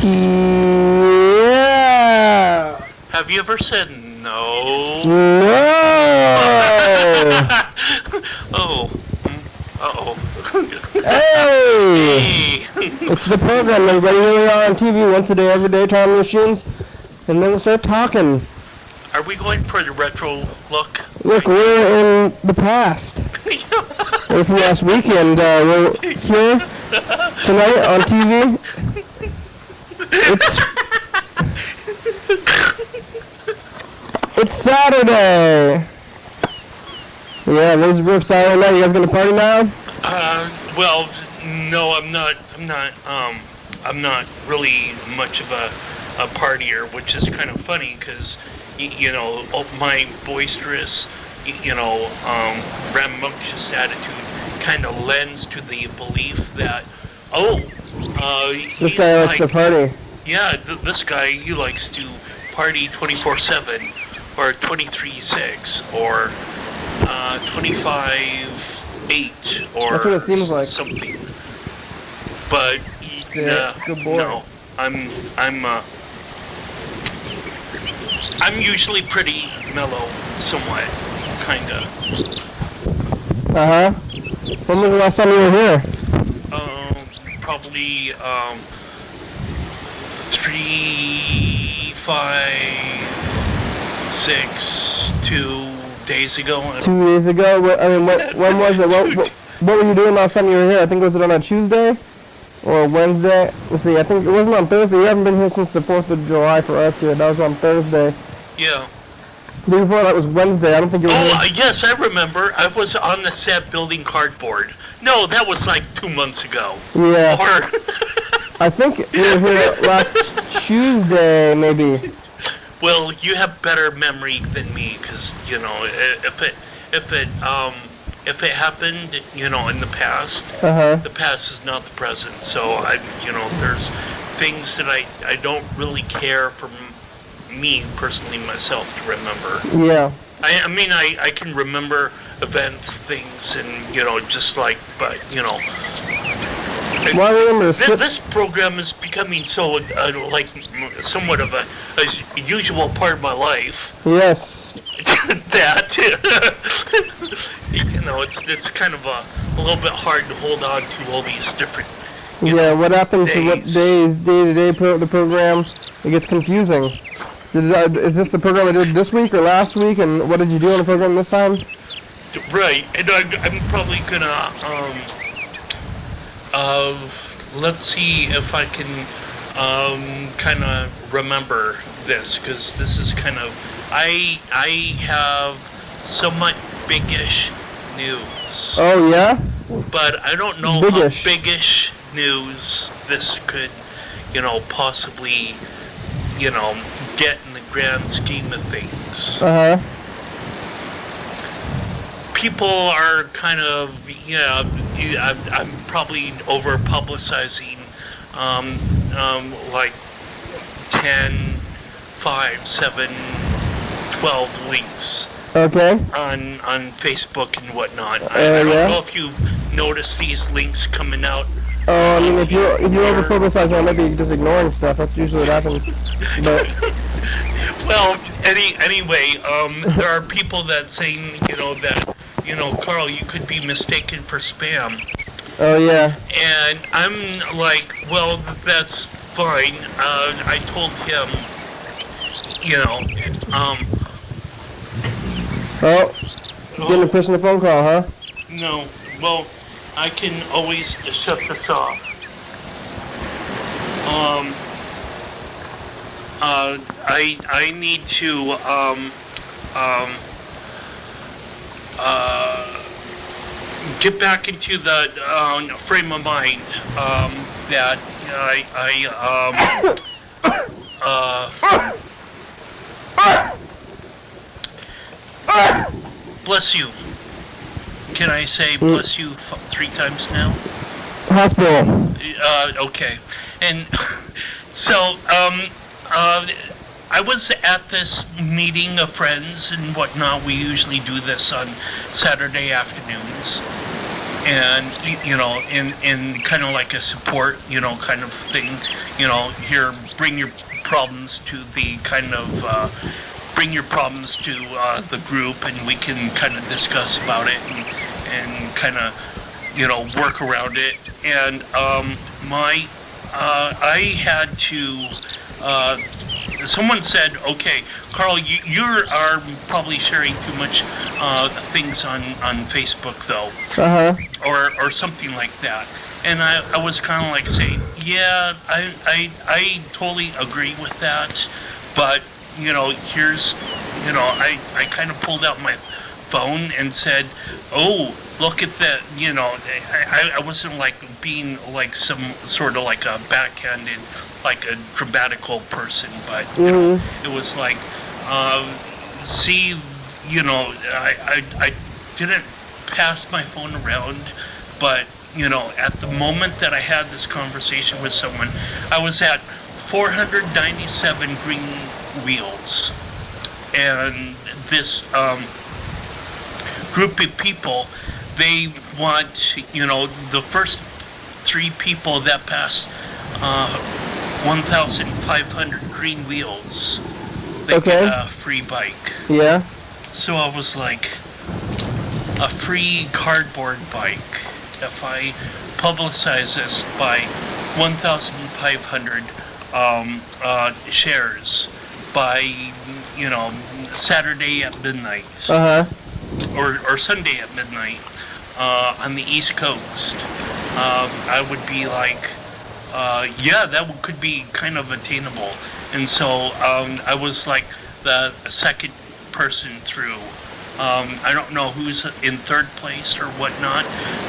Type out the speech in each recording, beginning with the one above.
Yeah. Have you ever said no? No. Oh. Uh-oh. Hey. It's the program, everybody. Here we are on TV once a day, every day, time machines. And then we'll start talking. Are we going for the retro look? Look, we're in the past. We're from last weekend. We're here tonight on TV. It's Saturday. Yeah, there's roof Saturday night. You guys gonna party now? Well, no, I'm not really much of a partier, which is kind of funny because, my boisterous, rambunctious attitude kind of lends to the belief that, this guy likes to party. Yeah, this guy, he likes to party 24/7, or 23/6, or 25/8, or that's what it seems like. something. But good boy. No, I'm usually pretty mellow, somewhat, kinda. When was the last time you were here? Probably 3, 5, 6, 2 days ago. 2 days ago? When was it? What were you doing last time you were here? I think was it on a Tuesday or Wednesday? Let's see. I think it wasn't on Thursday. You haven't been here since the 4th of July for us here. That was on Thursday. Yeah. The day before that was Wednesday. I don't think you were here. Oh, yes, I remember. I was on the set building cardboard. No, that was like 2 months ago. Yeah. Or I think you were here last Tuesday, maybe. Well, you have better memory than me, because if it happened, in the past, the past is not the present. So there's things that I don't really care for me personally myself to remember. Yeah. I mean I can remember events, things, and but Well, I remember this program is becoming so somewhat of a usual part of my life. Yes. That it's kind of a little bit hard to hold on to all these different. What happens to what day to day the program? It gets confusing. Is this the program I did this week or last week? And what did you do on the program this time? Right, and I'm probably gonna let's see if I can kind of remember this, because this is kind of I have somewhat biggish news. Oh yeah. But I don't know biggish. How biggish news this could, possibly, get in the grand scheme of things. People are kind of, I'm probably over publicizing, like 10, 5, 7, 12 links. Okay. On Facebook and whatnot. I don't know if you notice these links coming out. I mean, if you over publicize, I might be just ignoring stuff. That's usually what happens. But well, anyway, there are people that saying, that, Carl, you could be mistaken for spam. Oh yeah. And I'm like, well, that's fine. I told him, Oh, getting a person a phone call, huh? No. Well, I can always shut this off. I need to get back into the frame of mind that bless you. Can I say bless you 3 times now? Hospital. Okay. And so, I was at this meeting of friends and whatnot. We usually do this on Saturday afternoons. and you know, in kind of like a support, you know, kind of thing, you know, here, bring your problems to the kind of bring your problems to the group, and we can kind of discuss about it and kind of, you know, work around it. And I had to. Someone said, "Okay, Carl, you are probably sharing too much things on Facebook, though, or something like that." And I was kind of like saying, "Yeah, I totally agree with that, but you know, here's, you know, I kind of pulled out my phone and said, oh, look at that, you know, I wasn't like being like some sort of like a backhanded, like a dramatical person, but you know, it was like, see, you know, I didn't pass my phone around, but you know, at the moment that I had this conversation with someone, I was at 497 green wheels, and this group of people, they want, you know, the first 3 people that pass 1,500 green wheels, they get a free bike. Yeah. So I was like, a free cardboard bike. If I publicize this by 1,500 shares by, you know, Saturday at midnight, or Sunday at midnight on the East Coast, I would be like, yeah, that could be kind of attainable. And so I was like the second person through. I don't know who's in third place or whatnot,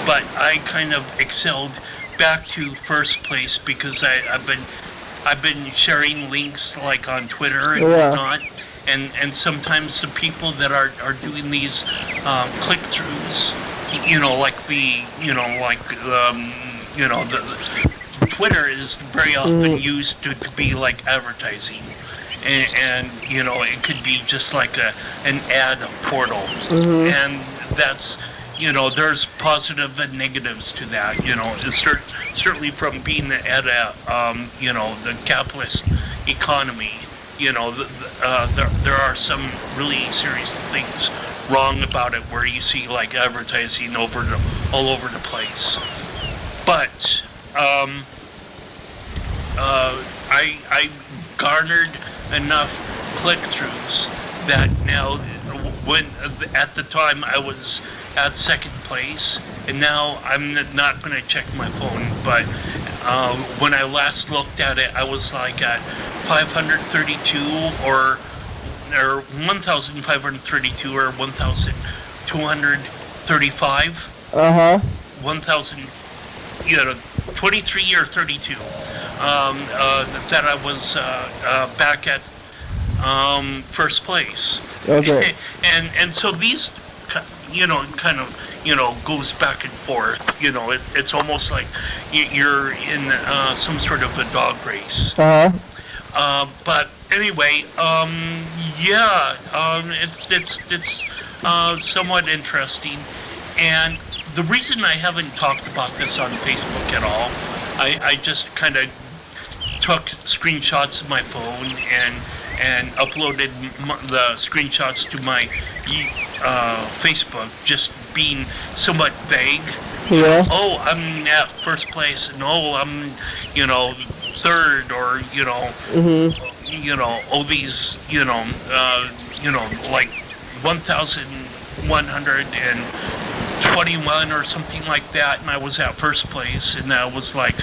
but I kind of excelled back to first place because I've been sharing links like on Twitter and whatnot, and sometimes the people that are doing these click-throughs, you know, like the, you know, like you know, the Twitter is very often used to be like advertising. And you know, it could be just like an ad portal, and that's, you know, there's positive and negatives to that. You know, it's certainly from being at a you know, the capitalist economy. You know, there are some really serious things wrong about it, where you see like advertising all over the place. But I garnered enough click-throughs that now, when at the time I was at second place, and now I'm not going to check my phone, but when I last looked at it, I was like at 532 or 1,532 or 1,235. 1,000, you know, 23 or 32. That I was back at first place. Okay. and so these, you know, kind of, you know, goes back and forth. You know, it's almost like you're in some sort of a dog race. But anyway, yeah, it's somewhat interesting, and the reason I haven't talked about this on Facebook at all, I just kind of took screenshots of my phone and uploaded the screenshots to my Facebook, just being somewhat vague. Yeah. Oh, I'm at first place, and oh, I'm, you know, third, or you know, you know, all these, you know, like 1,121 or something like that, and I was at first place, and I was like,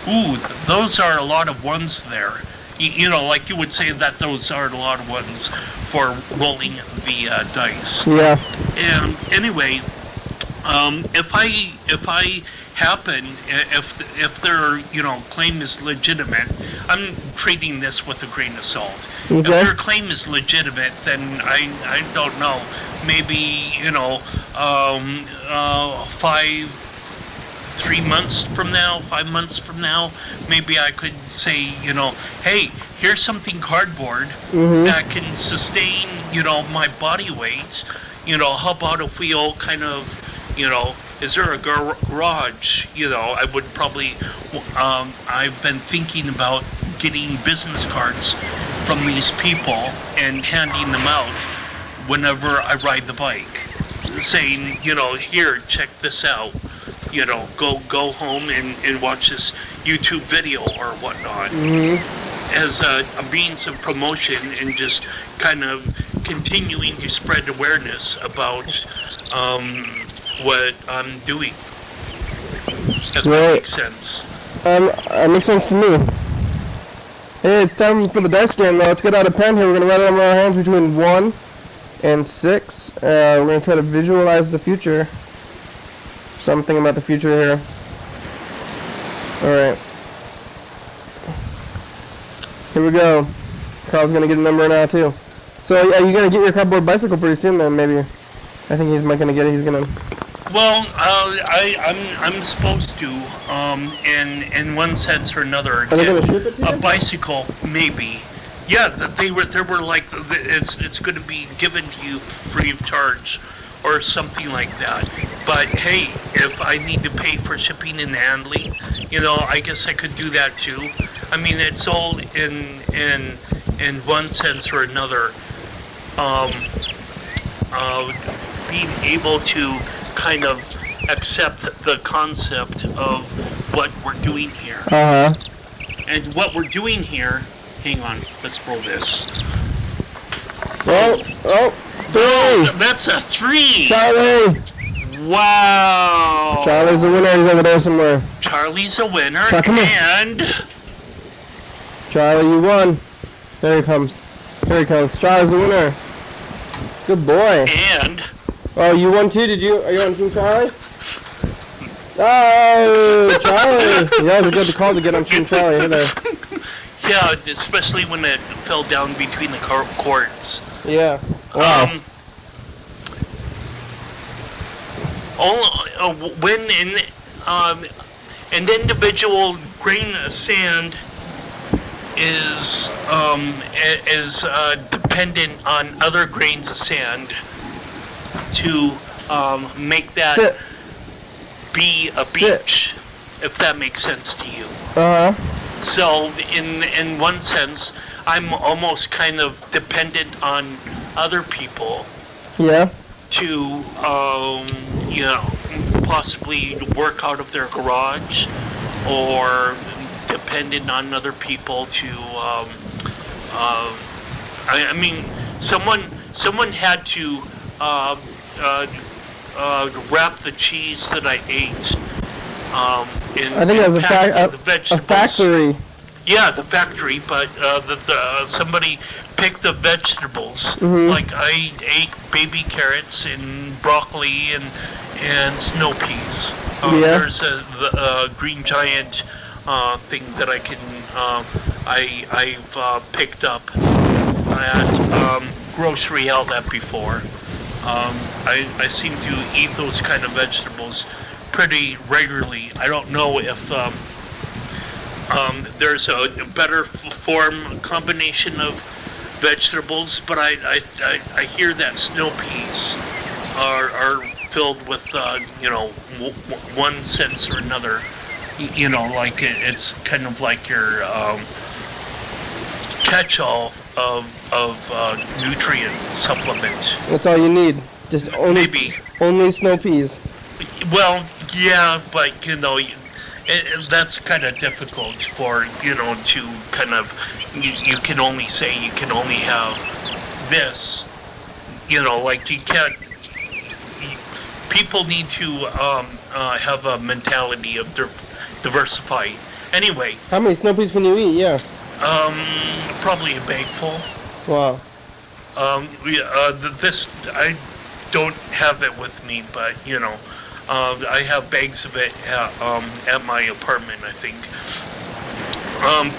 ooh, those are a lot of ones there. You know, like you would say that those are a lot of ones for rolling the dice. Yeah. And anyway, if I happen, if their, you know, claim is legitimate, I'm treating this with a grain of salt. Okay. If their claim is legitimate, then I don't know, maybe, you know, 5 months from now, 5 months from now, maybe I could say, you know, hey, here's something cardboard that can sustain, you know, my body weight. You know, how about if we all kind of, you know, is there a garage? I would probably, I've been thinking about getting business cards from these people and handing them out whenever I ride the bike, saying, here, check this out. Go home and watch this YouTube video or whatnot. As a means of promotion and just kind of continuing to spread awareness about what I'm doing. If that makes sense. It makes sense to me. Hey, it's time for the dice game now. Let's get out a pen here. We're going to write it on our hands between 1 and 6. We're going to try to visualize the future. Something about the future here. Alright. Here we go. Carl's going to get a number now too. So are you going to get your cardboard bicycle pretty soon then, maybe? I think he's not going to get it. He's going to... Well, I'm supposed to, in one sense or another, get a bicycle, maybe. Yeah, they were like, it's going to be given to you free of charge, or something like that. But hey, if I need to pay for shipping and handling, I guess I could do that too. I mean, it's all in one sense or another, being able to kind of accept the concept of what we're doing here. And what we're doing here, hang on, let's roll this. Oh, 3! Oh, that's a 3! Charlie! Wow! Charlie's a winner, he's over there somewhere. Charlie's a winner, and... Charlie, you won. There he comes. Here he comes. Charlie's the winner. Good boy. And... Oh, you won too? Are you on Team Charlie? Oh, Charlie! Yeah, it was a good call to get on Team Charlie. Hey there. Yeah, especially when it fell down between the cords. Yeah. Wow. When an individual grain of sand is dependent on other grains of sand to make that be a beach, if that makes sense to you. So in one sense, I'm almost kind of dependent on other people. Yeah. To possibly work out of their garage, or dependent on other people to I mean, someone had to wrap the cheese that I ate. I think it was a factory. Yeah, the factory, but somebody picked the vegetables. Like I ate baby carrots and broccoli and snow peas. There's a green giant thing that I can I've picked up at grocery outlet before. I seem to eat those kind of vegetables pretty regularly. I don't know if there's a better form combination of vegetables, but I hear that snow peas are filled with one sense or another. Like it's kind of like your catch-all of nutrient supplement. That's all you need. Just only snow peas. Well, yeah, but that's kind of difficult for to kind of you can only say you can only have this. Like you can't. People need to have a mentality of diversify. Anyway. How many snow peas can you eat? Yeah. Probably a bag full. Wow. This I don't have it with me, but I have bags of it at my apartment, I think.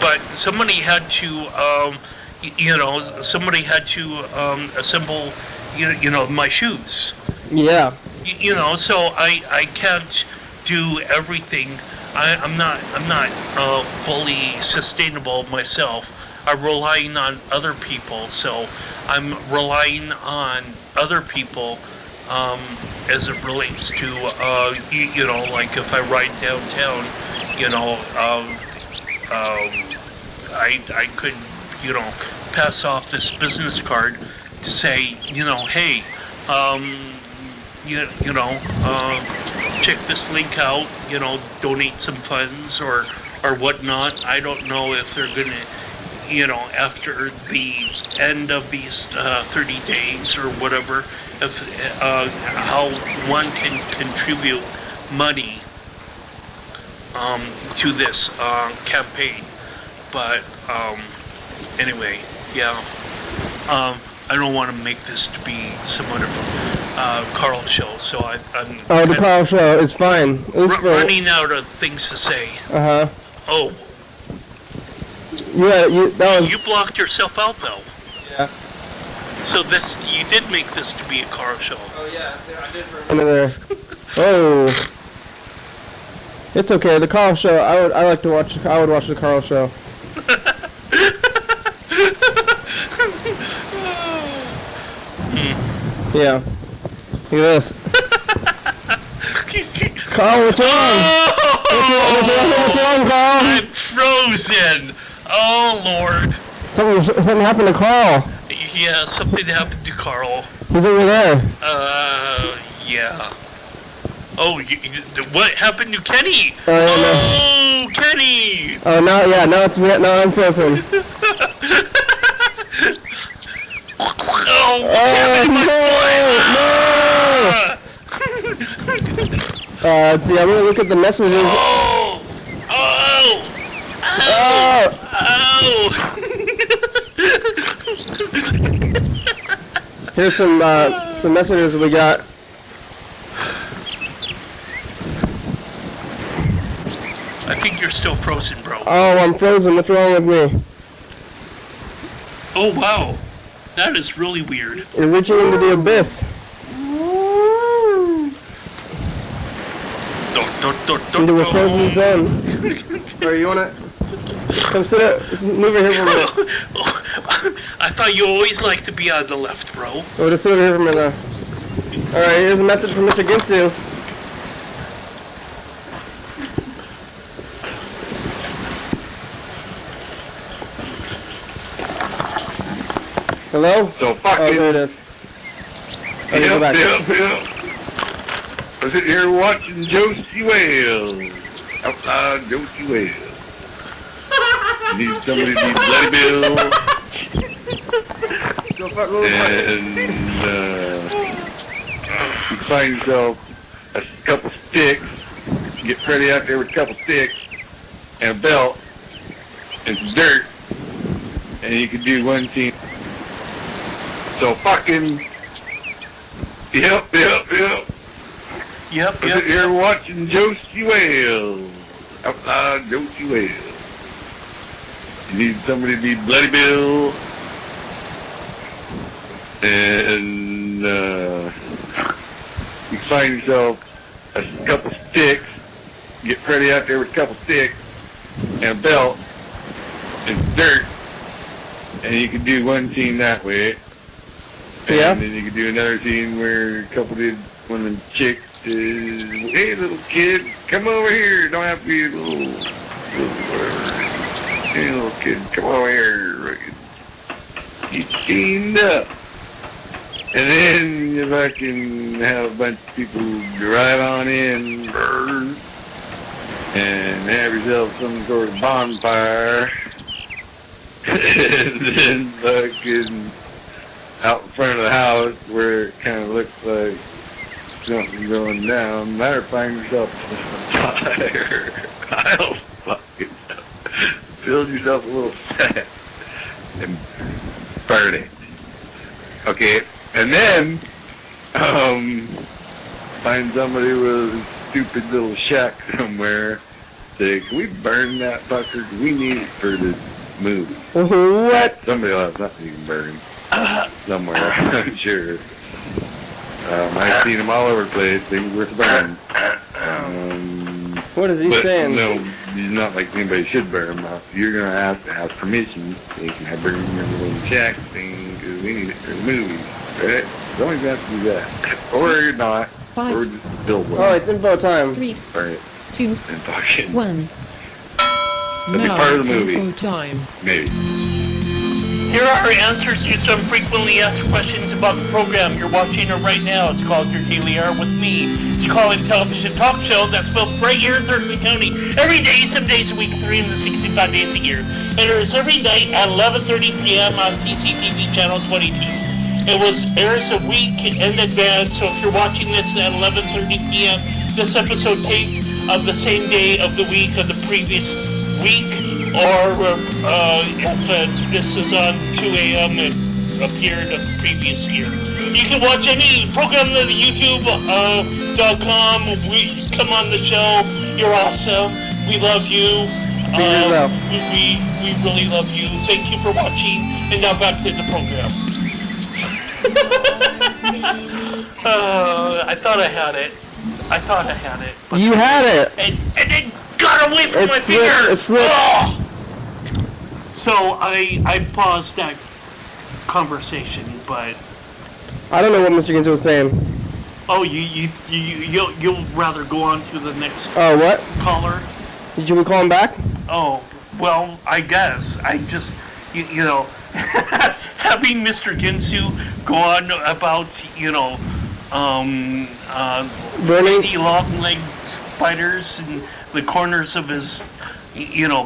But somebody had to, assemble, my shoes. Yeah. So I can't do everything. I'm not fully sustainable myself. I'm relying on other people, so I'm relying on other people as it relates to, you know, like if I ride downtown, you know, I could, you know, pass off this business card to say, you know, hey, you know, check this link out, you know, donate some funds or whatnot. I don't know if they're gonna, you know, after the end of these 30 days or whatever, if how one can contribute money to this campaign. But anyway, yeah. I don't want to make this to be somewhat of a Carl show, so I'm oh, the Carl show is fine. Running out of things to say. Oh. Yeah, You blocked yourself out though. Yeah. So you did make this to be a Carl show. Oh yeah, I did for a minute there. Oh. It's okay. The Carl show. I would watch the Carl show. Yeah. Look at this. Carl, what's wrong? What's wrong, Carl? I'm frozen. Oh, Lord. Something happened to Carl. Yeah, something happened to Carl. He's over there. Yeah. Oh, what happened to Kenny? Oh, Kenny! Oh, now I'm frozen. Oh, no! Let's see, I'm gonna look at the messages. Oh! Here's some messages we got. I think you're still frozen, bro. Oh, I'm frozen. What's wrong with me? Oh, wow. That is really weird. You're reaching into the abyss. Into a frozen zone. Alright, you wanna come sit up? Move over here for a minute. I thought you always liked to be on the left, bro. Oh, just sit over here for a minute. Alright, here's a message from Mr. Ginsu. Hello? So fuck oh, it. there it is. Okay, go back. Yep. I'm sitting here watching Josie Wales. Outside Josie Wales. Need somebody to need Bloody Bill. And you find yourself a couple sticks. Get Freddy out there with a couple sticks and a belt and some dirt. And you can do one team. So fucking, yep. I'm sitting here watching Josie Wales. Outside Josie Wales. You need somebody to be Bloody Bill. And you find yourself a couple sticks. Get Freddy out there with a couple sticks and a belt and some dirt. And you can do one team that way. And then you can do another scene where a couple did one of them chicks is, hey little kid, come over here. Don't have to be a little whatever. Hey little kid, come over here. Get cleaned up. And then you fucking have a bunch of people drive on in, burn, and have yourself some sort of bonfire. And then fucking out in front of the house where it kind of looks like something going down, matter find yourself on fire. I don't fucking know. Build yourself a little set and burn it. Okay, and then find somebody with a stupid little shack somewhere. Say, can we burn that fucker? We need it for the movie. What? Somebody will have something you can burn. Somewhere, I'm sure. I've seen them all over the place. Things worth burning. What is he saying? No, it's not like anybody should burn them. You're going to have permission. You can have burn your little shack thing because we need it for the movies, right? Don't even have to do that. Or you're not. Five. Or just build one. Oh, it's info time. 3, Alright. 2, And fucking 1. That'd be Now part of it's the movie. info time. maybe. Here are answers to some frequently asked questions about the program you're watching right now. It's called Your Daily Hour with me. It's called a television talk show that's built right here in Thurston County. Every day, 7 days a week, 365 days a year. And it is every night at 11:30 p.m. on TCTV channel 22. It airs a week in advance, so if you're watching this at 11:30 p.m., this episode taped of the same day of the week of the previous week, or if this is on 2 a.m. and appeared the previous year. You can watch any program on YouTube.com. Come on the show. You're awesome. We love you. We really love you. Thank you for watching. And now back to the program. I thought I had it. But You had it. And it got away from my fingers. It slipped. Oh! So I paused that conversation, but I don't know what Mr. Ginsu was saying. oh, you'll rather go on to the next Oh, what? caller? Did you call him back? Oh, well, I guess I just you know having Mr. Ginsu go on about Burning? lady long-legged spiders in the corners of his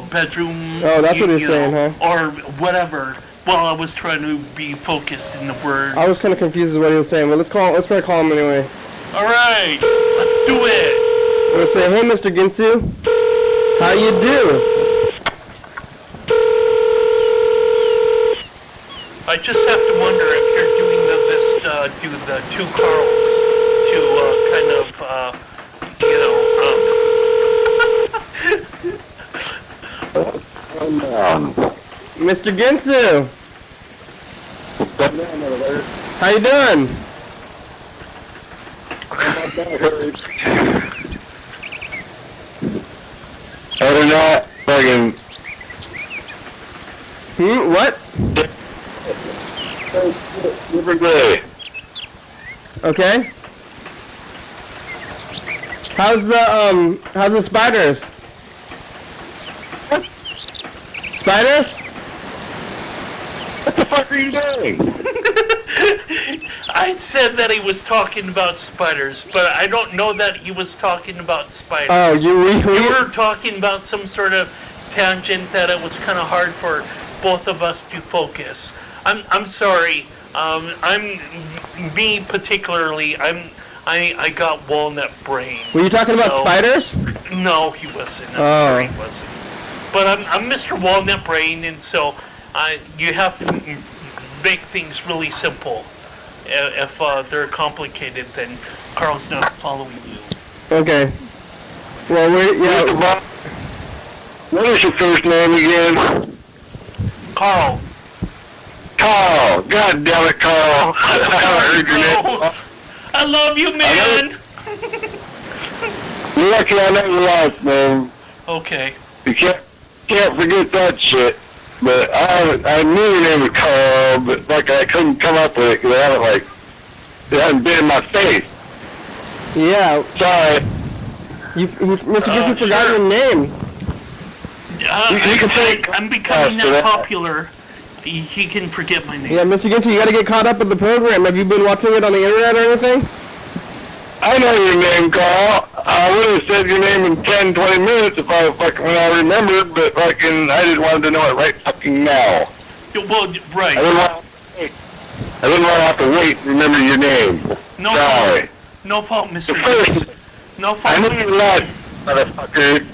bedroom. Oh, that's what he's saying, huh? Or whatever. Well, I was trying to be focused in the word. I was kind of confused with what he was saying, but let's try to call him anyway. All right, let's do it. I'm gonna say, hey, Mr. Ginsu, how you do? I just have to wonder if you're doing do the two Carls to kind of Mr. Ginsu, how you doing? Other than that, fucking What? different day. Okay. How's the spiders? Spiders? What the fuck are you doing? I said that he was talking about spiders, but I don't know that he was talking about spiders. Oh, you were talking about some sort of tangent that it was kind of hard for both of us to focus. I'm sorry. Me particularly. I got walnut brain. Were you talking about spiders? No, he wasn't. Oh. He wasn't. But I'm Mr. Walnut Brain, and so you have to make things really simple. If they're complicated, then Carl's not following you. Okay. Well, What is your first name again? Carl. Carl. God damn it, Carl. I heard your name. I love you, man. You're lucky I know your last name. Okay. You can't forget that shit. But I knew your name was Carl, but like I couldn't come up with it because it hadn't been in my face. Yeah. Sorry. Mr. Ginsu forgot sure. your name. You can take I'm becoming that popular. He can forget my name. Yeah, Mr. Ginsu, you gotta get caught up with the program. Have you been watching it on the internet or anything? I know your name, Carl. I would have said your name in 10, 20 minutes if I remembered, but I just wanted to know it right fucking now. Well, right. I didn't want to have to wait to remember your name. No Sorry. fault. No fault, Mr. First, No fault. I know you're not, motherfucker.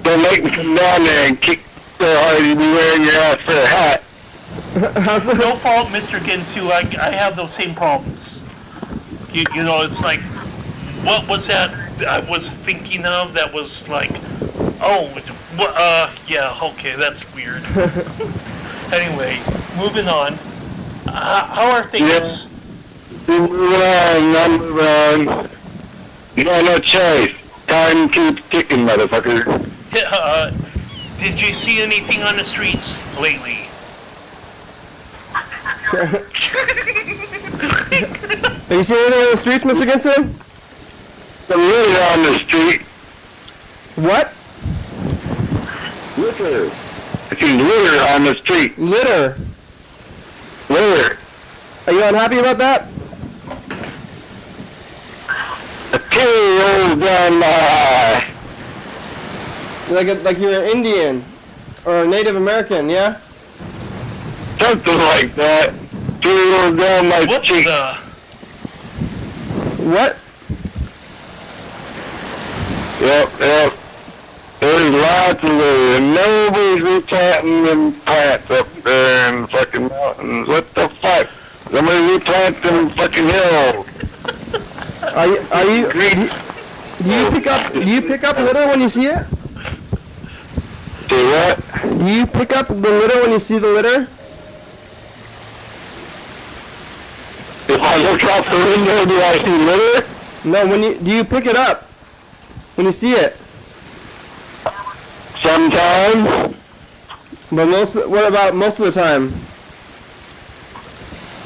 Don't make me come down there and kick so hard you'd be wearing your ass for a hat. No fault, Mr. Ginsu. I have those same problems. You know, it's like, what was that I was thinking of that was like, yeah, okay, that's weird. Anyway, moving on. How are things? Yeah. You're moving on, I'm moving on. You got no choice. Time keeps ticking, motherfucker. Did you see anything on the streets lately? Have you seen anything on the streets, Mr. Ginson? The litter on the street. What? Litter. I seen litter on the street. Litter. Litter. Are you unhappy about that? A 2-year-old down my Like you're an Indian or a Native American, yeah? something like that. 2-year-old down my What cheek. the? What? Yep. There's lots of litter, and nobody's replanting them plants up there in the fucking mountains. What the fuck? Somebody replant them fucking hills. Do you pick up litter when you see it? See what? Do you pick up the litter when you see the litter? If I look out the window, do I see litter? No, do you pick it up when you see it? Sometimes. But what about most of the time?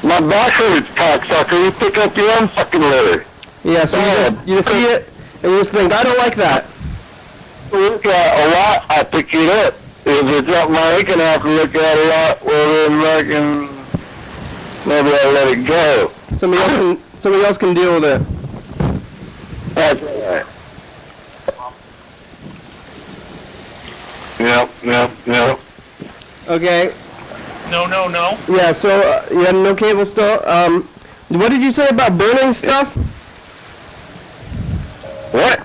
My back hurts, cocksucker. You pick up your own fucking litter. Yeah, so you just see it and you just think, I don't like that. Look at a lot, I pick it up. If it's something I ain't gonna have to look at a lot, well then maybe I'll let it go. Somebody else can deal with it. That's right. Yep. Okay. No. Yeah, so you had no cable still. What did you say about burning stuff? What?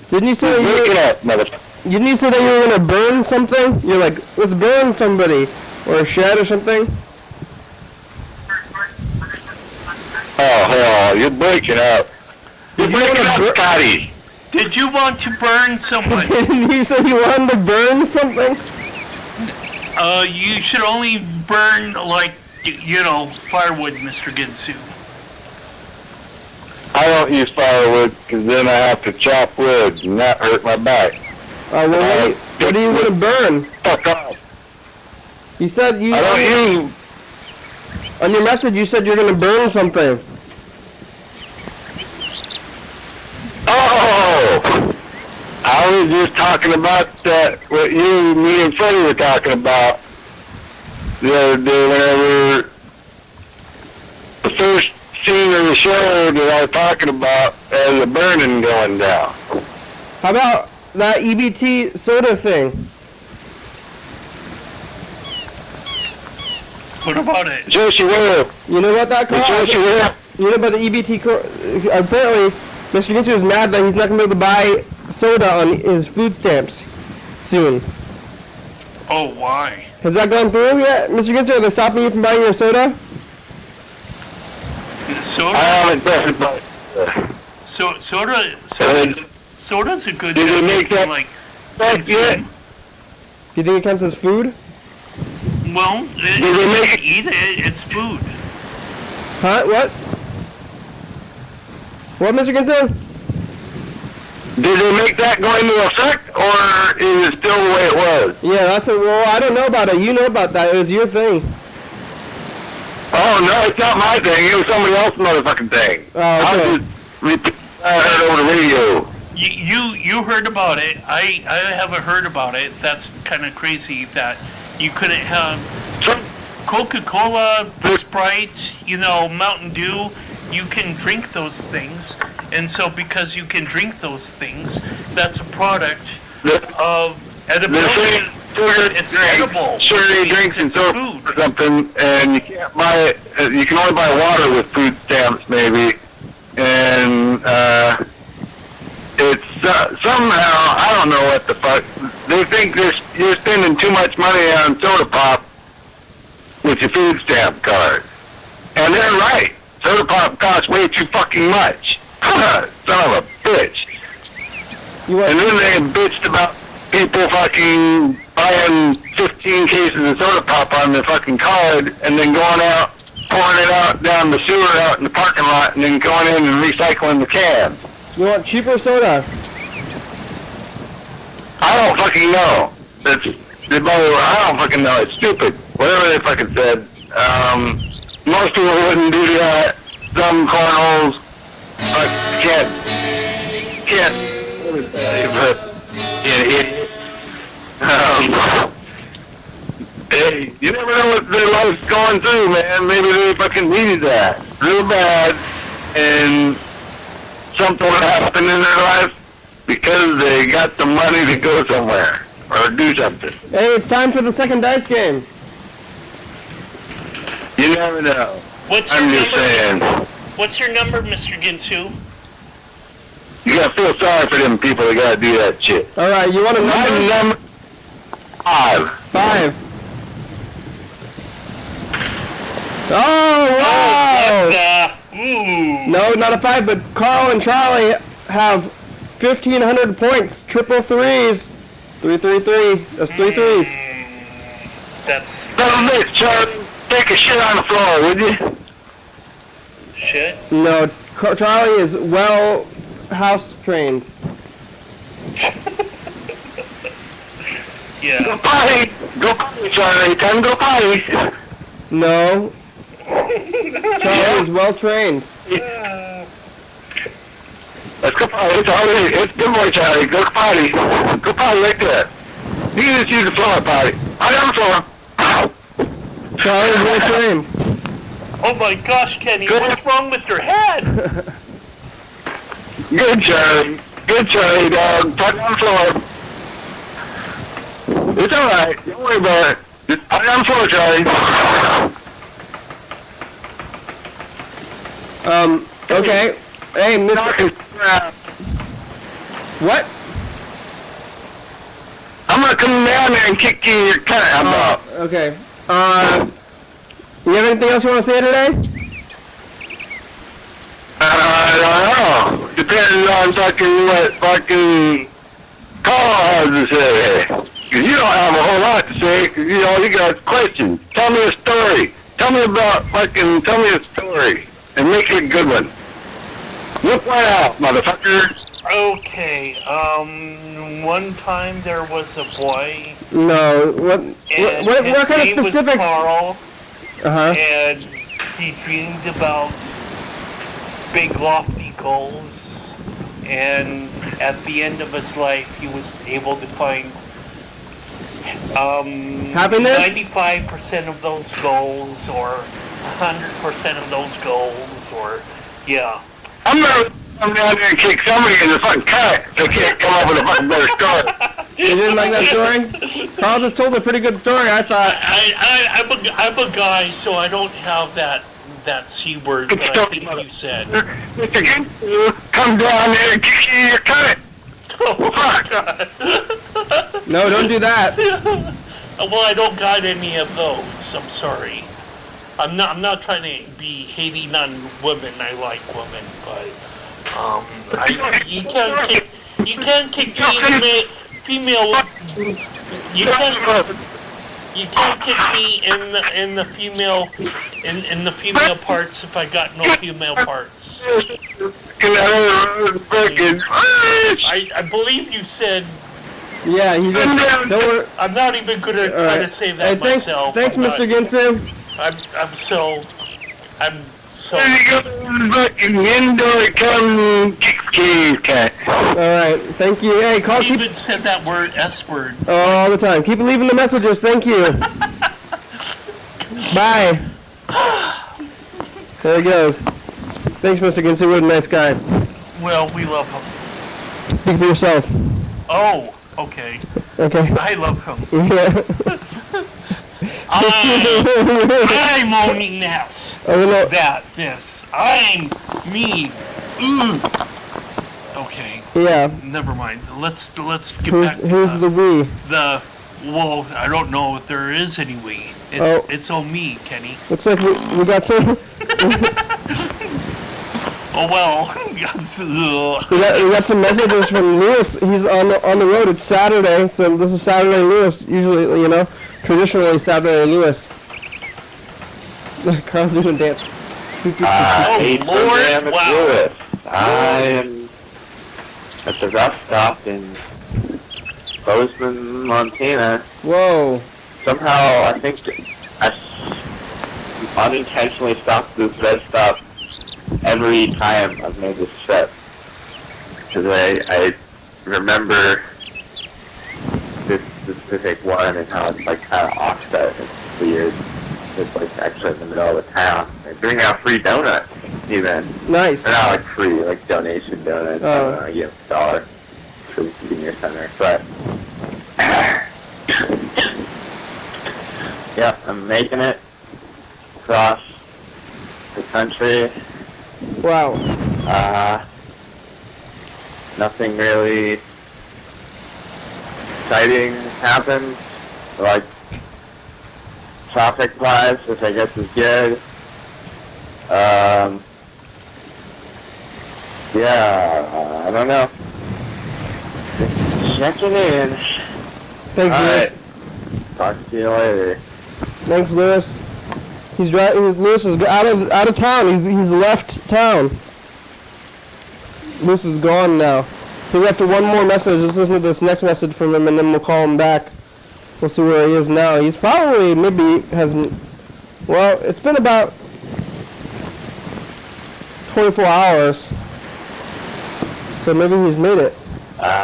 Didn't you say Look it up, motherfucker. Didn't you say that you were gonna burn something? You're like, let's burn somebody or a shed or something. Oh hell, you're breaking up. You're breaking up, Scotty. Did you want to burn someone? Didn't you say you wanted to burn something? You should only burn, like, firewood, Mr. Ginsu. I don't use firewood because then I have to chop wood and that hurt my back. What are you gonna burn? Fuck off. You said you. I don't use. On your message, you said you're gonna burn something. Oh! I was just talking about that, what me and Freddie were talking about the other day whenever the first scene of the show that I was talking about as the burning going down. How about that EBT soda thing? What about it? Josie Will. You know about that car? Josie Will. You know about the EBT car? Apparently, Mr. Ginter is mad that he's not going to be able to buy soda on his food stamps soon. Oh, why? Has that gone through yet? Mr. Ginter, are they stopping you from buying your soda? Soda? I haven't done it, but... Soda's a good... Did they make that like... yet? Do you think it counts as food? Well, Did they make it? Eat it, it's food. Huh? What? What, Mr. Ginter? Did they make that go into effect, or is it still the way it was? Yeah, well, I don't know about it. You know about that. It was your thing. Oh, no, it's not my thing. It was somebody else's motherfucking thing. Oh, okay. I heard over the radio. You heard about it. I haven't heard about it. That's kind of crazy that you couldn't have Coca-Cola, Sprite, Mountain Dew. You can drink those things, and so because you can drink those things, that's a product of edibility. It's edible. Sugary drinks and soda or something, and you can't buy it. You can only buy water with food stamps, maybe. And it's somehow, I don't know what the fuck. They think you're spending too much money on soda pop with your food stamp card, and they're right. Soda pop costs way too fucking much. Son of a bitch. And then they bitched about people fucking buying 15 cases of soda pop on their fucking card and then going out, pouring it out down the sewer out in the parking lot and then going in and recycling the cans. You want cheaper soda? I don't fucking know. I don't fucking know. It's stupid. Whatever they fucking said. Most people wouldn't do that. some cornholes, but can't, but, hey, you never know what their life's going through, man. Maybe they fucking needed that real bad, and something would happen in their life because they got the money to go somewhere or do something. Hey, it's time for the second dice game. You never know. I'm just saying. What's your number, Mr. Ginsu? You gotta feel sorry for them people that gotta do that shit. All right, you want a number? My number 5. 5. Oh, wow! No, not a 5, but Carl and Charlie have 1,500 points. Triple threes. 333. That's 3 threes. That's... Little Charlie, take a shit on the floor, would you? Shit? No, Charlie is well house trained. Yeah. Go potty, Charlie. Time to go potty. No. Charlie is well trained. Let's go potty, Charlie. It's good boy, Charlie. Go potty. Go potty like that. You can just use the floor, potty. Potty on the floor. Charlie is well trained. Oh my gosh, Kenny, what's wrong with your head? Good, Charlie. Good, Charlie, dog. Potty on the floor. It's alright. Don't worry about it. Just potty on the floor, Charlie. Okay. Hey, Mr. What? I'm gonna come down there and kick you in your cunt. I'm up. Okay. You have anything else you want to say today? I don't know. Depending on what fucking Carl has to say. Cause you don't have a whole lot to say, cause you got questions. Tell me a story. Tell me a story. And make it a good one. Look right out, motherfucker. Okay, one time there was a boy. No, what kind of specifics? Carl, Uh-huh. and he dreamed about big lofty goals, and at the end of his life he was able to find happiness? 95% of those goals, or 100% of those goals, or yeah. I'm gonna come down there and kick somebody in the fucking cut. They can't come up with a fucking better story. You didn't like that story? Carl just told a pretty good story, I thought. I'm a guy, so I don't have that C word that I think you said. Mr. Ginsu, come down there and kick you in your cut. Oh my God. No, don't do that. Well, I don't got any of those. I'm sorry. I'm not trying to be hating on women. I like women, but you can't kick me female. You can't kick me in the female parts if I got no female parts. I believe you said. Yeah, he just. Don't worry. I'm not even gonna try to say that myself. Thanks, Mr. Ginsu. I'm so. Alright, thank you. Hey, Carl, You even said that word, S word. all the time. Keep leaving the messages, thank you. Bye. There he goes. Thanks, Mr. Ginsu. What a nice guy. Well, we love him. Speak for yourself. Oh, okay. Okay. I love him. Yeah. I'm owning this. Oh, no. This. I'm me. Okay. Yeah. Never mind. Let's get back to who's the we? Well, I don't know if there is any we. It's all me, Kenny. Looks like we got some. Oh well. we got some messages from Lewis. He's on the road. It's Saturday, so this is Saturday Lewis. Usually, traditionally Saturday Lewis. Carl's doing a dance. Oh Lord! Wow. Lewis. I am at the rest stop in Bozeman, Montana. Whoa. Somehow, I think I unintentionally stopped this red stop every time I've made this trip. Because I remember this specific one and how it's like kind of offset. It's weird. It's like actually in the middle of the town. They bring out free donuts even. Nice. They're not like free, like donation donuts. I don't know, I give $1 for the senior center. But yeah, I'm making it across the country. Wow. Nothing really exciting happened, like traffic-wise, which I guess is good. Yeah, I don't know. Just checking in. Thanks, All Lewis. right. Talk to you later. Thanks, Lewis. Lewis is out of town. He's left town. Lewis is gone now. So after one more message, let's listen to this next message from him, and then we'll call him back. We'll see where he is now. He's probably well, it's been about 24 hours. So maybe he's made it.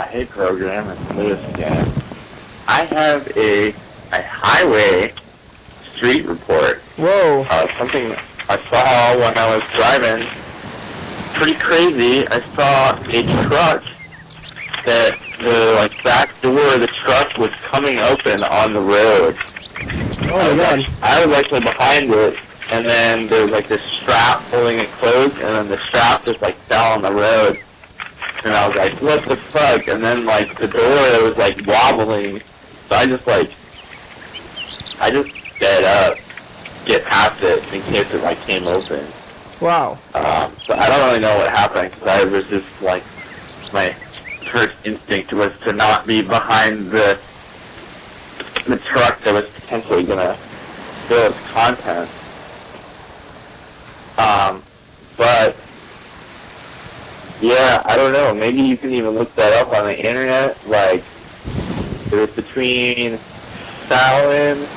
Hey program, it's Lewis again. I have a highway street report. Whoa. Something I saw when I was driving. Pretty crazy. I saw a truck that the back door of the truck was coming open on the road. Oh my God. I was actually behind it, and then there was this strap holding it closed, and then the strap just fell on the road. And I was like, what the fuck? And then the door was wobbling. So I just sped up, get past it in case it came open. Wow. So I don't really know what happened, because I was just my first instinct was to not be behind the truck that was potentially going to spill its contents. But yeah, I don't know. Maybe you can even look that up on the internet. It was between Fallon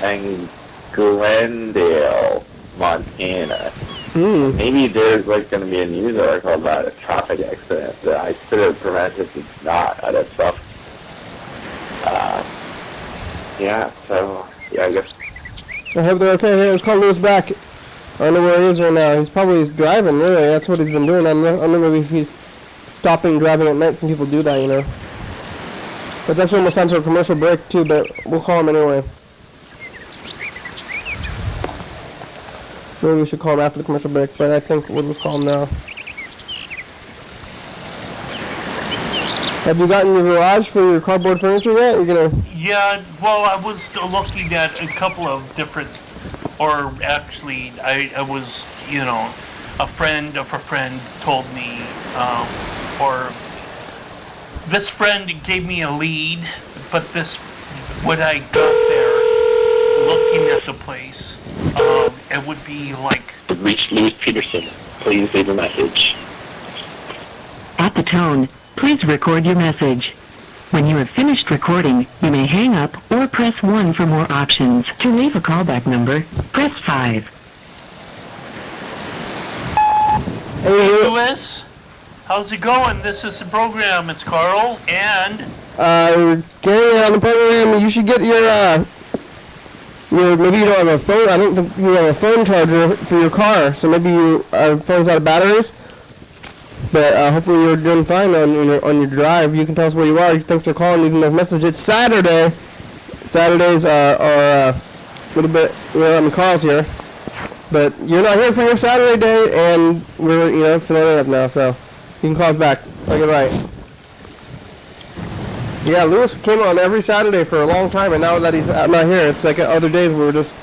and Glendale, Montana. Maybe there's going to be a news article about a traffic accident that I could have prevented if it's not out of stuff. Yeah, so yeah, I guess. I hope they're okay. Hey, let's call Lewis back. I don't know where he is right now. He's probably driving, really. That's what he's been doing. I don't know maybe if he's stopping driving at night. Some people do that, you know. But that's almost time for a commercial break, too, but we'll call him anyway. Maybe we should call him after the commercial break, but I think we'll just call him now. Have you gotten your garage for your cardboard furniture yet? You're gonna... Yeah, well, I was looking at a couple of different, or actually, I was, a friend of a friend told me, or this friend gave me a lead, but when I got there, looking at the place, it would be Reach Louis Peterson. Please leave a message. At the tone, please record your message. When you have finished recording, you may hang up or press 1 for more options. To leave a callback number, press 5. Hey, Lewis, how's it going? This is the program. It's Carl, and... We're getting on the program. You should get your maybe you don't have a phone. I don't think you have a phone charger for your car, so maybe your phone's out of batteries. But hopefully you're doing fine on your drive. You can tell us where you are. Thanks for calling, leaving those messages. It's Saturday. Saturdays are a little bit, calls here. But you're not here for your Saturday day, and we're, filling it up now, so you can call us back. I'll get right. Yeah, Lewis came on every Saturday for a long time, and now that he's not here, it's like other days where we're just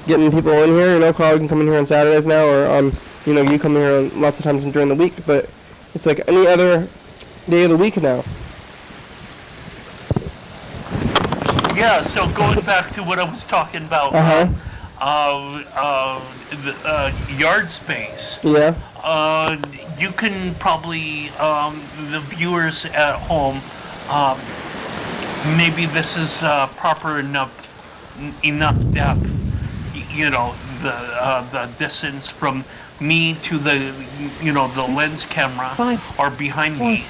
getting people in here. Carl can come in here on Saturdays now, or you come here on lots of times during the week, but it's like any other day of the week now. Yeah, so going back to what I was talking about, yard space. Yeah. You can probably, the viewers at home, maybe this is proper enough depth, the distance from me to the, the lens camera or behind me.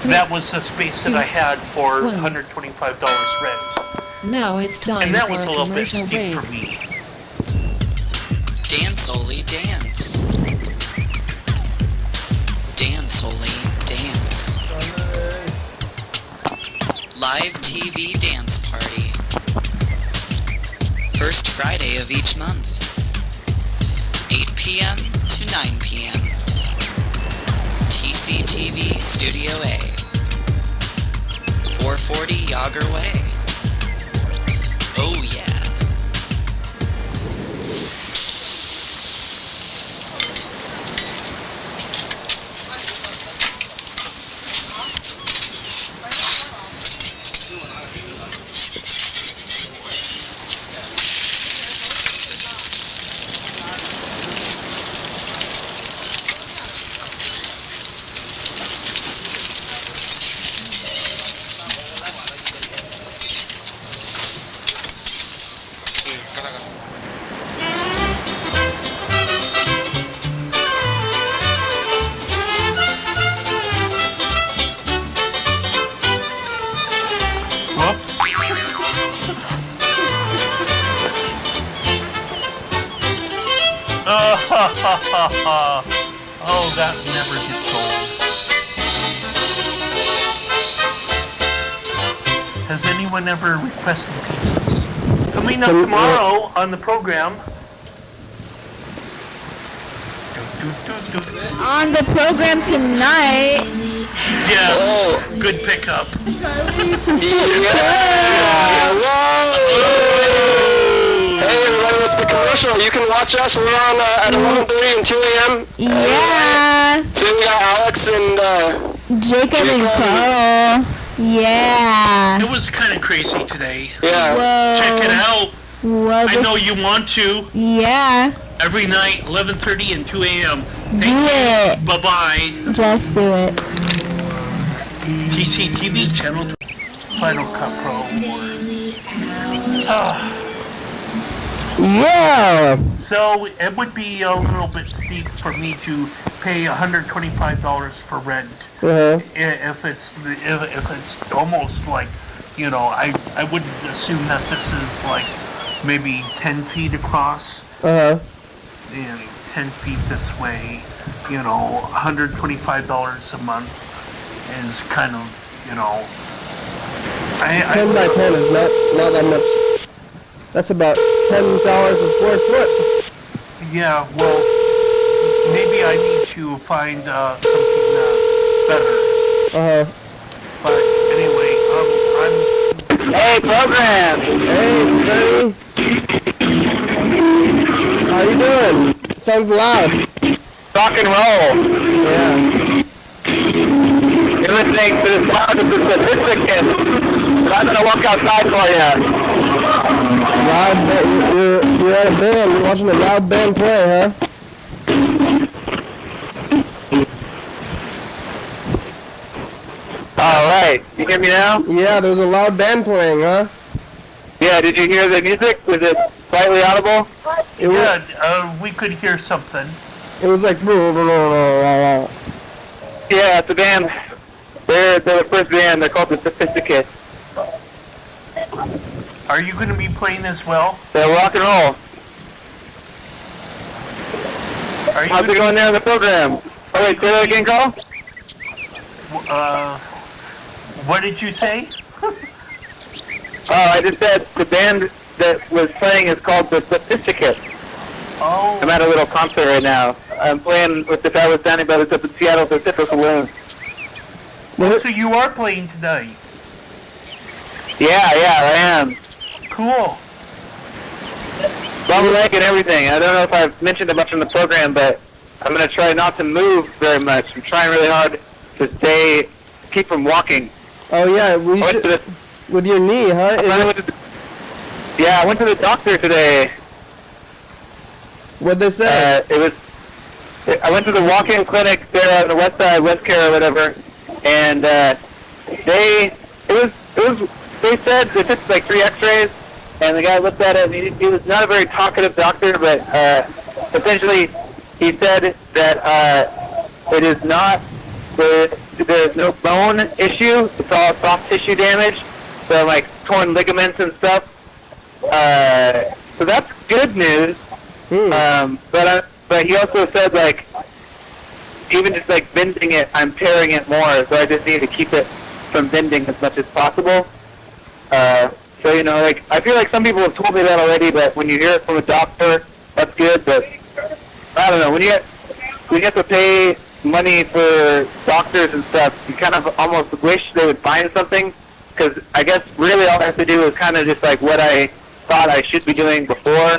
That was the space that I had for $125 rent. Now it's time And that for was a a little bit commercial steep break. for me. Dance, Oli, dance. Dance, Oli, dance. Live TV dance party. First Friday of each month. 8 p.m. to 9 p.m. TCTV Studio A. 440 Yager Way. Oh yeah. Oh, that never gets old. Has anyone ever requested pizzas? Coming up tomorrow on the program. On the program tonight. Yes, good pickup. Hey everybody, it's the commercial. You can watch us. We're on at 11:30 and 2 a.m. Yeah. So we got Alex and Jacob and Cole. Yeah. It was kind of crazy today. yeah. Whoa. Check it out. Whoa, I know you want to. Yeah. Every night, 11:30 and 2 a.m. Do it. Bye-bye. Just do it. TCTV channel Final Cut Pro Award. Yeah. So it would be a little bit steep for me to pay $125 for rent. Uh-huh. If it's almost like, I wouldn't assume that this is like maybe 10 feet across Uh-huh. and 10 feet this way. $125 a month is kind of, 10 by 10 is not that much. That's about $10 a square foot. Yeah, well, maybe I need to find something better. Uh-huh. But anyway, I'm. Hey, program! Hey, buddy! How you doing? Sounds loud. Rock and roll. Yeah. You're listening to the sound of the statistic. I'm gonna walk outside for you. Loud band. You're at a band. You're watching a loud band play, huh? All right. You hear me now? Yeah, there's a loud band playing, huh? Yeah. Did you hear the music? Was it slightly audible? It was, Yeah, we could hear something. it was like... Yeah, it's a band. They're the first band. They're called the Sophisticate. Are you going to be playing as well? They're rock and roll. Are you How's it going there in the program? Oh wait, say that again, Carl? What did you say? Oh, I just said the band that was playing is called the Sophisticate. Oh. I'm at a little concert right now. I'm playing with the fellas Danny Brothers up in Seattle Pacific Saloon. So you are playing tonight. Yeah, I am. Cool. Long leg and everything. I don't know if I've mentioned it much in the program, but I'm going to try not to move very much. I'm trying really hard to keep from walking. Oh, yeah, we should... With your knee, huh? I went to the doctor today. What'd they say? I went to the walk-in clinic there on the west side, West Care or whatever, and they said they took like 3 X-rays, and the guy looked at it, and he was not a very talkative doctor, but essentially he said that it is not, there's no bone issue. It's all soft tissue damage, so like torn ligaments and stuff. So that's good news. But he also said, like, even just like bending it, I'm tearing it more, so I just need to keep it from bending as much as possible. So, you know, like, I feel like some people have told me that already, but when you hear it from a doctor, that's good, but I don't know, when you have to pay money for doctors and stuff, you kind of almost wish they would find something, because I guess really all I have to do is kind of just like what I thought I should be doing before,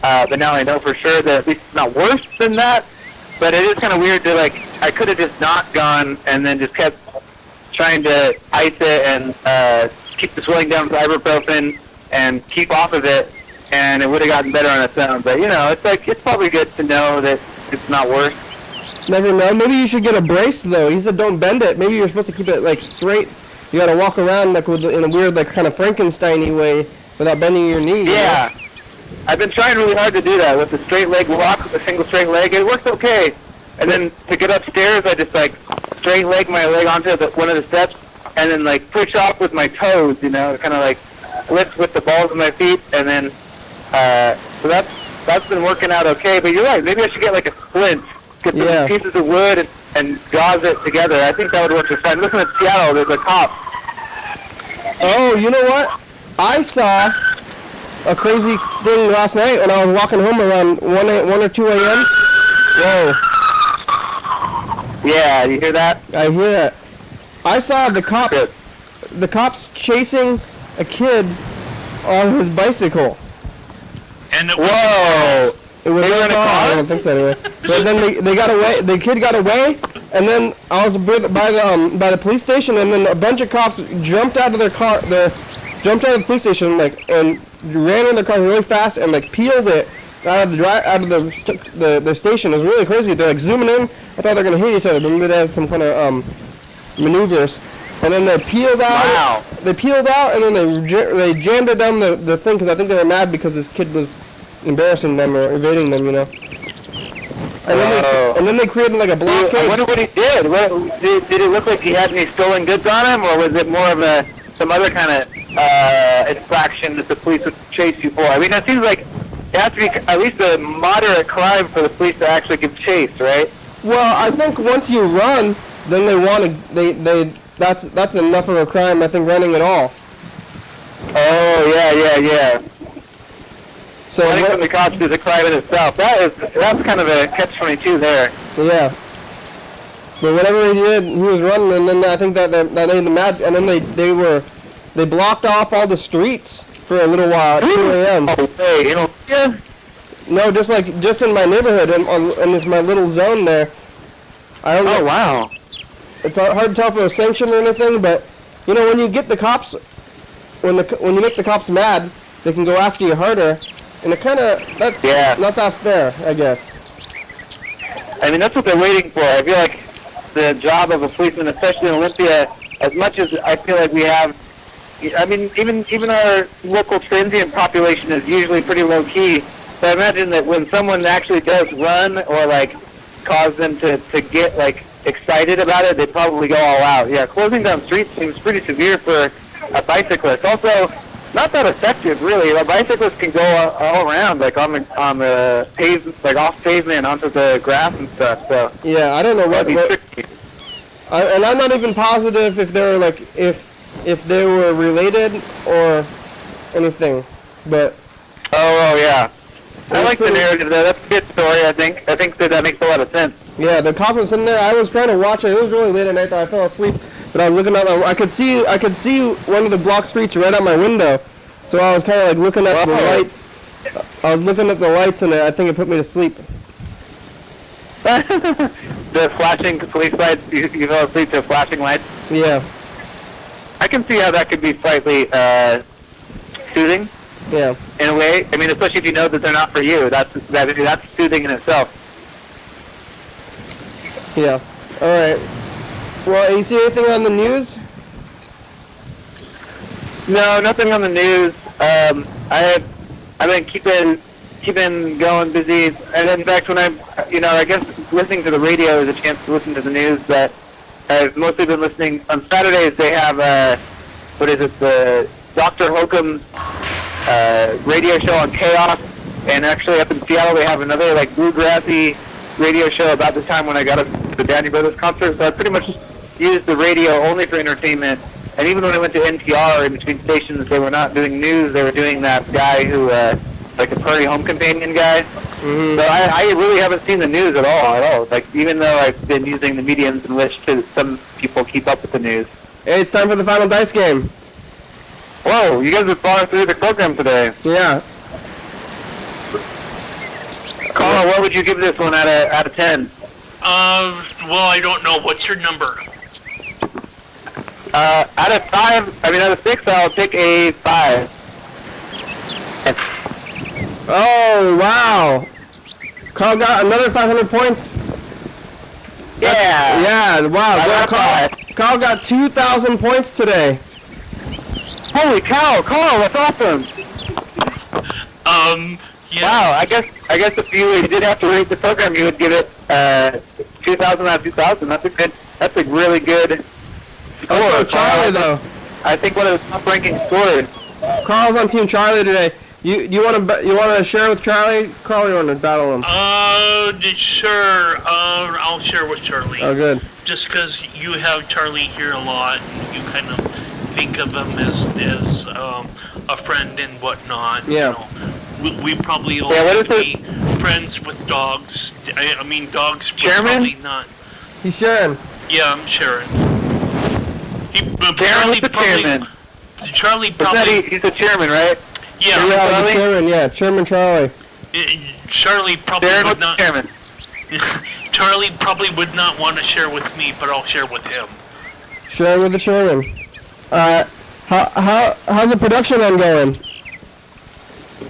but now I know for sure that at least it's not worse than that. But it is kind of weird to, like, I could have just not gone and then just kept trying to ice it and keep the swelling down with ibuprofen and keep off of it, and it would have gotten better on its own. But, you know, it's like, it's probably good to know that it's not worse. Never know. Maybe you should get a brace, though. He said don't bend it. Maybe you're supposed to keep it, like, straight. You gotta walk around, like, in a weird, like, kind of Frankenstein-y way without bending your knee. Yeah. You know? I've been trying really hard to do that with the straight leg walk, with a single straight leg. It works okay. And then to get upstairs, I just, like, straight leg my leg onto one of the steps and then, like, push off with my toes, you know, kind of, like, lift with the balls of my feet. And then, so that's been working out okay. But you're right. Maybe I should get, like, a splint, get some pieces of wood and gauze it together. I think that would work just fine. Looking at Seattle, there's a cop. Oh, you know what? I saw a crazy thing last night when I was walking home around 1 or 2 a.m. Whoa. Yeah, you hear that? I hear that. I saw the cops chasing a kid on his bicycle. And it Whoa! It was in a car? I don't think so anyway. But then they got away. The kid got away, and then I was by the police station, and then a bunch of cops jumped out of their car. Jumped out of the police station, like, and ran in their car really fast and like peeled it out of the station. It was really crazy. They're like zooming in. I thought they were gonna hit each other, but maybe they had some kind of maneuvers. And then they peeled out. Wow. They peeled out, and then they jammed it down the thing because I think they were mad because this kid was embarrassing them or evading them, you know. And then they created like a blockade. I wonder what he did. Did it look like he had any stolen goods on him, or was it more of some other kind of infraction that the police would chase you for? I mean, it seems like it has to be at least a moderate crime for the police to actually give chase, right? Well, I think once you run, then they want to. That's enough of a crime. I think running at all. Oh yeah. So running from the cops is a crime in itself. That's kind of a catch-22 there. Yeah. But whatever he did, he was running, and then I think that made them mad, and then they blocked off all the streets for a little while at 2 a.m. Oh, hey, you know, yeah. No, just in my neighborhood, and it's my little zone there. I don't know. Oh, wow. It's hard to tell if it was sanctioned or anything, but, you know, when you get the cops, when you make the cops mad, they can go after you harder, and that's not that fair, I guess. I mean, that's what they're waiting for. I feel like the job of a policeman, especially in Olympia, as much as I feel like we have, I mean, even our local transient population is usually pretty low-key, so I imagine that when someone actually does run or, like, cause them to get, like, excited about it, they probably go all out. Yeah, closing down streets seems pretty severe for a bicyclist. Also, not that effective, really. A bicyclist can go all around, like on the pavement, like off pavement onto the grass and stuff. So yeah, I don't know what. And I'm not even positive if they're like if they were related or anything, but. Oh yeah, I like the narrative though. That's a good story. I think that makes a lot of sense. Yeah, the cop was in there. I was trying to watch it. It was really late at night that I fell asleep. But I was looking out. I could see one of the block streets right out my window. So I was kind of like looking at the lights. I was looking at the lights, and I think it put me to sleep. The flashing police lights. You fell asleep to flashing lights. Yeah. I can see how that could be slightly soothing. Yeah. In a way. I mean, especially if you know that they're not for you. That's soothing in itself. Yeah. All right. Well, you see anything on the news? No, nothing on the news. I've been keeping keeping going busy. And in fact, when I guess listening to the radio is a chance to listen to the news, but I've mostly been listening. On Saturdays, they have, the Dr. Holcomb's radio show on Chaos. And actually up in Seattle, they have another, like, bluegrassy radio show about the time when I got to the Downey Brothers concert. So I pretty much used the radio only for entertainment. And even when I went to NPR, in between stations, they were not doing news. They were doing that guy who, like a Prairie Home Companion guy. Mm-hmm. So I really haven't seen the news at all. Like, even though I've been using the mediums in which some people keep up with the news. Hey, it's time for the final dice game. Whoa, you guys are far through the program today. Yeah. Carl, what would you give this one out of 10? Well, I don't know. What's your number? Out of 6, I'll take a 5. Oh, wow. Carl got another 500 points. Yeah. Wow. Carl got 2,000 points today. Holy cow, Carl, that's awesome. Yeah. Wow, I guess if you did have to rate the program, you would give it 2,000 out of 2,000. That's a really good score. Oh, Charlie, though. I think one of the top ranking scores. Carl's on Team Charlie today. You want to share with Charlie? Carl, you want to battle him? Sure. I'll share with Charlie. Oh, good. Just because you have Charlie here a lot, and you kind of think of him as a friend and whatnot. Yeah. You know. We probably all be friends with dogs. I mean, dogs would probably not. He's sharing. Yeah, I'm sharing. Charlie He's the chairman, right? Yeah. Chairman Charlie. Charlie probably Sharon would not. Chairman. Charlie probably would not want to share with me, but I'll share with him. Share with the chairman. How's the production ongoing?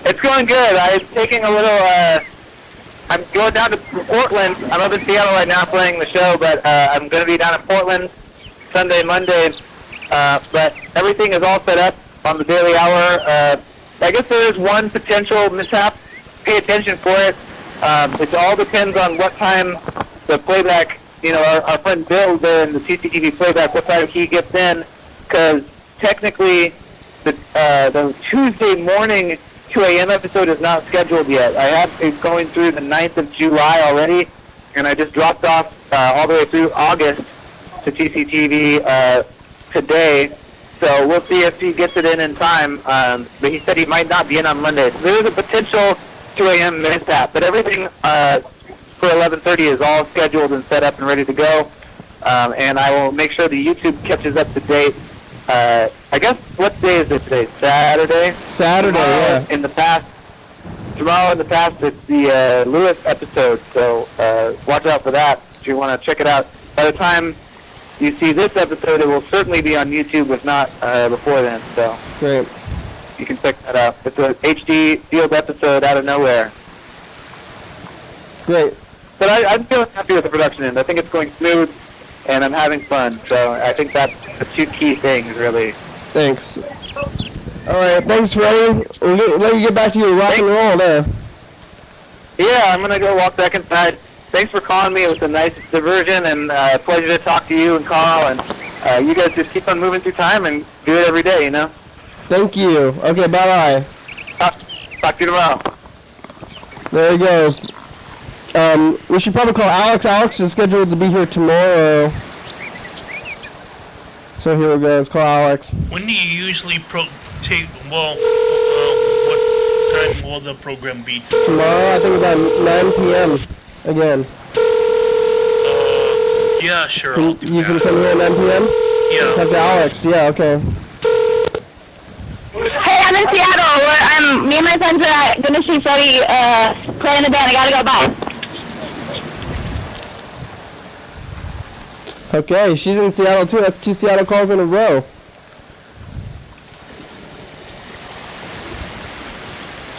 It's going good. I'm taking a little, I'm going down to Portland. I'm up in Seattle right now playing the show, but I'm going to be down in Portland Sunday, Monday. But everything is all set up on the daily hour. I guess there is one potential mishap. Pay attention for it. It all depends on what time the playback, our friend Bill there in the TCTV playback, what time he gets in. Because technically, the Tuesday morning 2 a.m. episode is not scheduled yet. I have it going through the 9th of July already, and I just dropped off all the way through August to TCTV today. So we'll see if he gets it in time. But he said he might not be in on Monday. So there is a potential 2 a.m. mishap, but everything for 11:30 is all scheduled and set up and ready to go. And I will make sure the YouTube catches up to date. I guess, what day is it today? Saturday? Saturday, yeah. Tomorrow in the past, it's the Lewis episode, so watch out for that if you want to check it out. By the time you see this episode, it will certainly be on YouTube, if not before then, so great. You can check that out. It's an HD field episode out of nowhere. Great. But I'm feeling happy with the production end. I think it's going smooth, and I'm having fun, so I think that's the two key things, really. Thanks. All right, thanks, Freddie. We'll let you get back to your rock and roll there. Yeah, I'm going to go walk back inside. Thanks for calling me. It was a nice diversion, and a pleasure to talk to you and Carl, and you guys just keep on moving through time and do it every day, Thank you. Okay, bye-bye. Talk to you tomorrow. There he goes. We should probably call Alex. Alex is scheduled to be here tomorrow. So here we go. Let's call Alex. When do you usually what time will the program be tomorrow? Tomorrow, I think about 9 p.m. again. Yeah, sure. You can come here at 9 p.m.? Yeah. Talk to Alex. Yeah, okay. Hey, I'm in Seattle. Me and my friends are going to see Freddie play in the band. I got to go. Bye. Okay, she's in Seattle too. That's 2 Seattle calls in a row.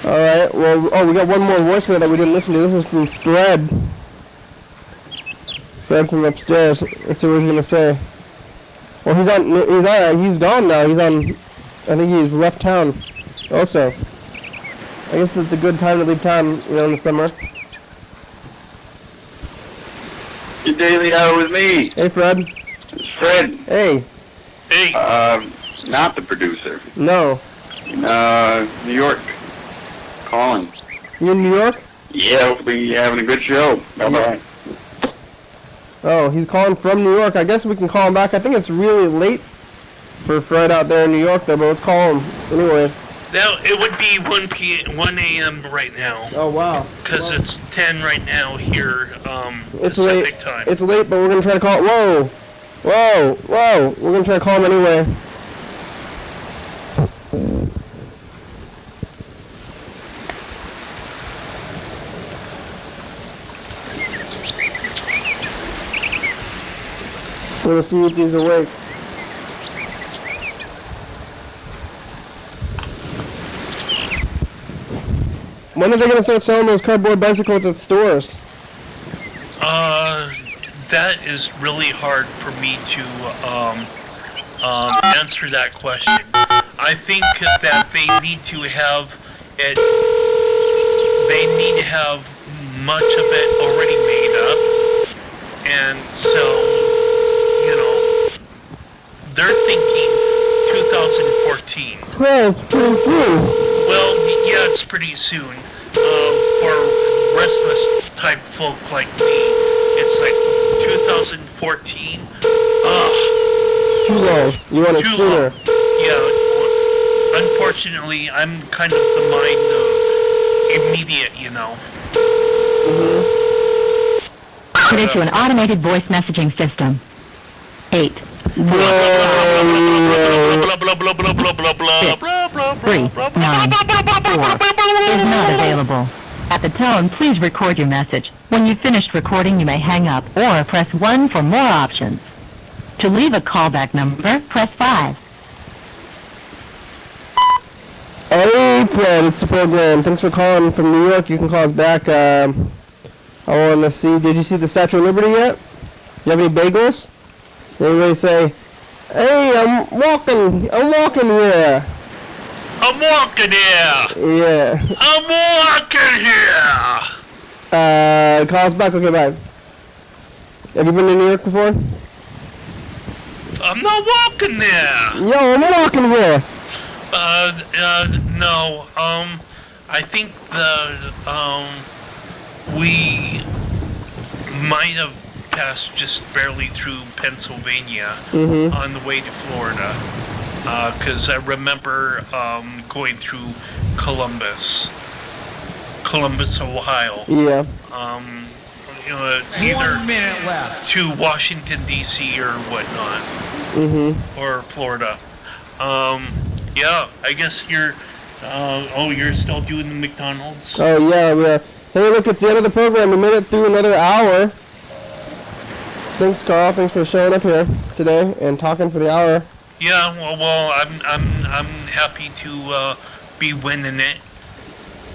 Alright, well, we got one more voicemail that we didn't listen to. This is from Fred. Fred from upstairs. Let's see what he's gonna say. Well, he's gone now. He's on, I think he's left town also. I guess it's a good time to leave town, in the summer. Your daily hour with me. Hey, Fred. It's Fred. Hey. Hey. Not the producer. No. New York. Calling. You in New York? Yeah, hopefully you're having a good show. Bye-bye. Oh, he's calling from New York. I guess we can call him back. I think it's really late for Fred out there in New York, though, but let's call him anyway. Now, it would be 1 a.m. right now. Oh, wow. Because it's 10 right now here, It's Pacific late. time. It's late, but we're going to try to call it. Whoa. Whoa. Whoa. We're going to try to call him anyway. We're going to see if he's awake. When are they going to start selling those cardboard bicycles at stores? That is really hard for me to answer that question. I think that they need to have it. They need to have much of it already made up, and so they're thinking 2014. Well, it's pretty soon. Well, yeah, it's pretty soon. For restless type folk like me, it's like 2014. Too long. You want it Too sooner. long. Yeah. Unfortunately, I'm kind of the mind of immediate, Put it to an automated voice messaging system. 8. 3, 9, 4, is not available. At the tone, please record your message. When you've finished recording, you may hang up or press 1 for more options. To leave a callback number, press 5. Hey, Fred, it's the program. Thanks for calling from New York. You can call us back. I want to see, did you see the Statue of Liberty yet? You have any bagels? Anybody say, hey, I'm walking here. I'm walking here. Yeah. I'm walking here. Call us back. Okay, bye. Have you been to New York before? I'm not walking there. Yo, I'm walking here. No. I think we might have passed just barely through Pennsylvania on the way to Florida. Because I remember going through Columbus, Ohio. Yeah. Either 1 minute left. to Washington D.C. or whatnot, or Florida. Yeah, I guess you're. You're still doing the McDonald's. Oh yeah, we are. Hey, look, it's the end of the program. We made it through another hour. Thanks, Carl. Thanks for showing up here today and talking for the hour. Yeah, well, I'm happy to be winning it.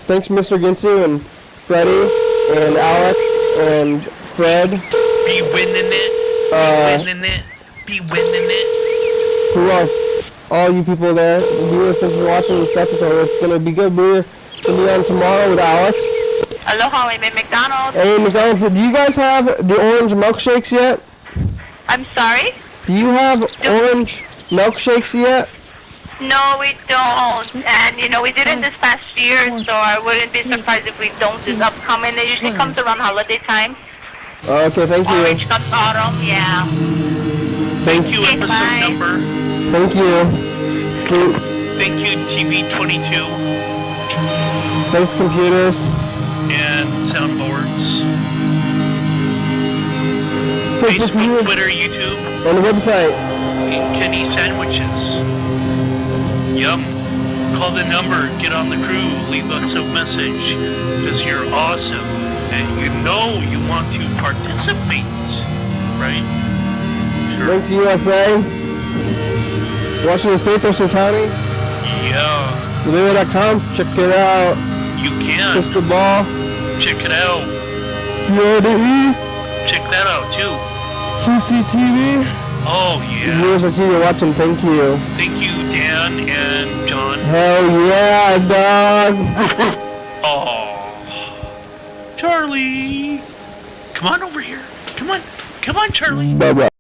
Thanks, Mr. Ginsu and Freddie and Alex and Fred. Be winning it. Be winning it. Who else? All you people there, viewers, thanks for watching this episode. It's gonna be good. We're gonna be on tomorrow with Alex. Aloha, I'm at McDonald's. Hey, McDonald's, do you guys have the orange milkshakes yet? I'm sorry? Do you have orange milkshakes yet? No, we don't. And, we did it this past year, so I wouldn't be surprised if we don't this upcoming. It usually comes around holiday time. Okay, thank you. Orange comes autumn, yeah. Thank you, Okay, episode bye. number. Thank you. Thank you, TV22 Thanks, computers. and soundboards. Facebook, Facebook, Twitter, YouTube, and the website. and Kenny Sandwiches. Yum. Call the number, get on the crew, leave us a message, because you're awesome, and you want to participate, right? Sure. Link to USA. Washington State, Thurston County. Yeah, Libera.com. Check it out. you can. Crystal Ball. Check it out. YDHWM. Check that out, too. TCTV. Oh, yeah. Viewers of TV watching, thank you. Thank you, Dan and John. Hell yeah, dog. Oh, Charlie. Come on over here. Come on, Charlie. Bye-bye.